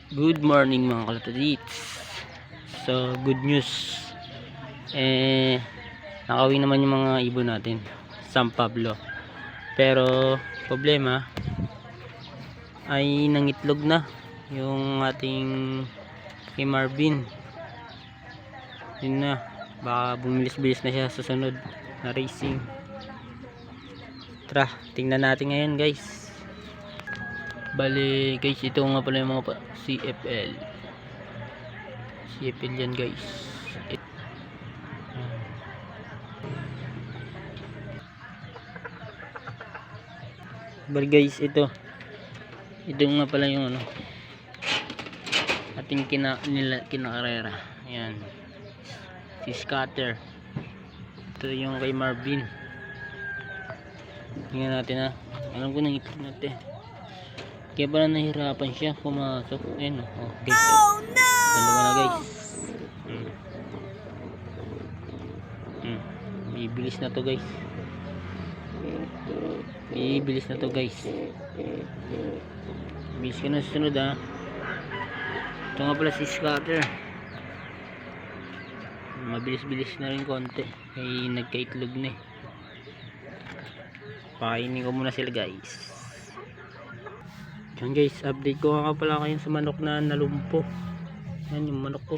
Good morning mga kalapatids. So good news, nakawin naman yung mga ibon natin San Pablo, pero problema ay nangitlog na yung ating kay Marvin. Yun na, baka bumilis-bilis na siya sa sunod na racing. Tara, tingnan natin ngayon guys. Bali guys, ito nga pala yung mga CFL yan guys. Bali guys, ito nga pala yung ating kinakarera. Ayan, si Scatter. Ito yung kay Marvin. Tingnan natin alam ko nang itlog natin, kaya pala nahirapan siya pumasok. Ayan guys, oh no! Dalawa na guys. Bibilis na to guys. Bibilis na to guys. Bilis ka na susunod Ito nga pala si Scatter. Mabilis-bilis na rin konti. Ay nagkaitlog na Pakainin ko muna sila guys. Yan guys, update ko nga pala kayo sa manok na nalumpo. Yan yung manok ko.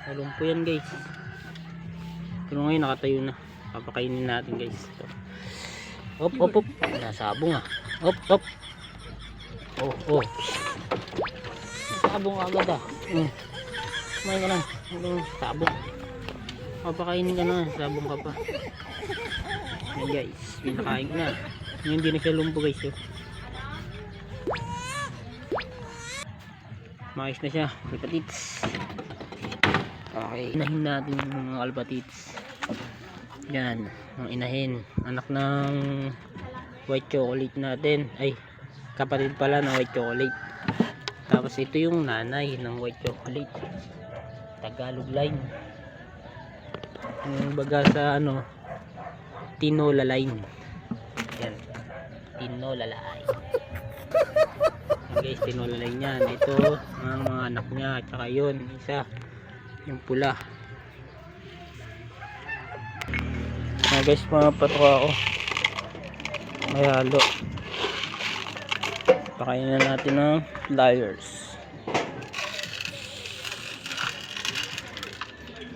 Nalumpo yan guys. Pero ngayon nakatayo na. Papakainin natin guys. Op. Nasabong Op. Oh. Sabong agad kumain ka na. Sabong. Papakainin ka na. Sabong ka pa. Yan guys, pinakain ko na. Hindi na siya lumpo guys. Maayos na siya, kalapatids. Okay, inahin natin yung mga kalapatids. Yan, ang inahin, anak ng white chocolate natin. Ay, kapatid pala ng white chocolate. Tapos ito yung nanay ng white chocolate, Tagalog line. Yung baga sa Tinola line. Yan, Tinola line. Guys, Tinola line yan. Ito ang mga anak niya, at saka yun isa yung pula. Guys, mapatuka ako, may halo. Pakainin na natin ng pliers.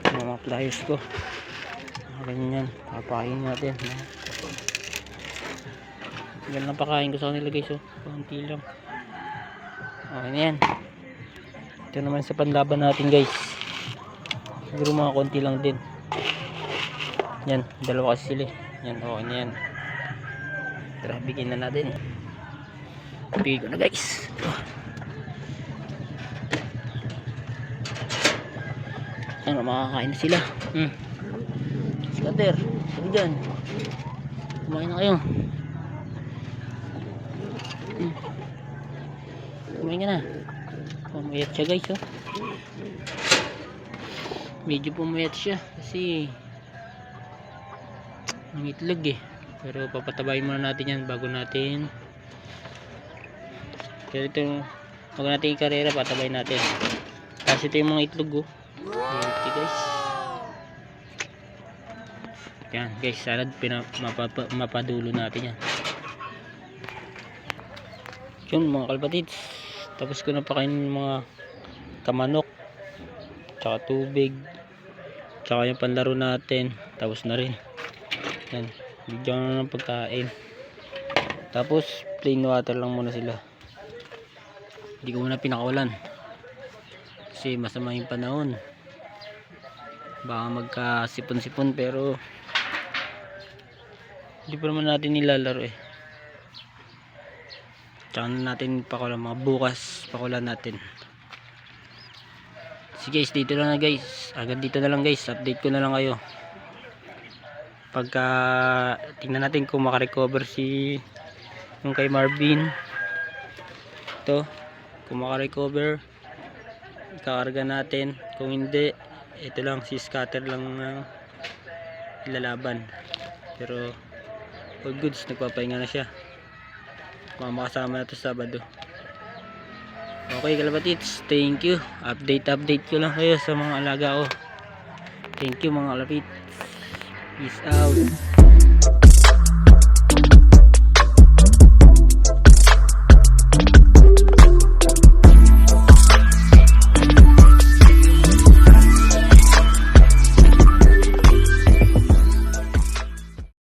Mga pliers ko ganyan, papakainin natin. Yan lang pakain ko sa kanila guys. Konti lang. Okay na yan. Ito naman sa panlaban natin guys, siguro mga konti lang din. Yan, dalawa kasi sila. Yan, okay na yan. Tara, bigyan na natin. Bigyan ko na guys. Yan, makakain na sila. Scatter, sabi dyan, kumain na kayo. Kumain ka na. Pumayat siya guys. Medyo pumayat siya kasi ang itlog pero papatabayin muna natin yan bago natin, kaya ito bago natin ikarera, patabayin natin. Tapos ito yung mga itlog healthy guys. Yan guys, salad mapadulo natin yan. Yun mga kalapatids, tapos ko na pakainin mga kamanok, tsaka tubig, tsaka yung panlaro natin, tapos na rin. Yan, bigyan na ng pagkain, tapos plain water lang muna sila. Hindi ko muna pinakawalan kasi masama yung panahon, baka magkasipon-sipon, pero hindi pa naman natin nilalaro tsaka natin pakulan, mga bukas pakulan natin. Sige guys, dito lang na guys, agad dito na lang guys, update ko na lang kayo pagka tingnan natin kung makarecover yung kay Marvin. Ito, kung makarecover, ikakarga natin. Kung hindi, ito lang, si Scatter lang ilalaban. Pero all goods, nagpapahinga na siya. Makasama na ito Sabado. Okay kalapatids, thank you. Update ko lang kayo sa mga alaga ko. Thank you mga kalapatids. Peace out.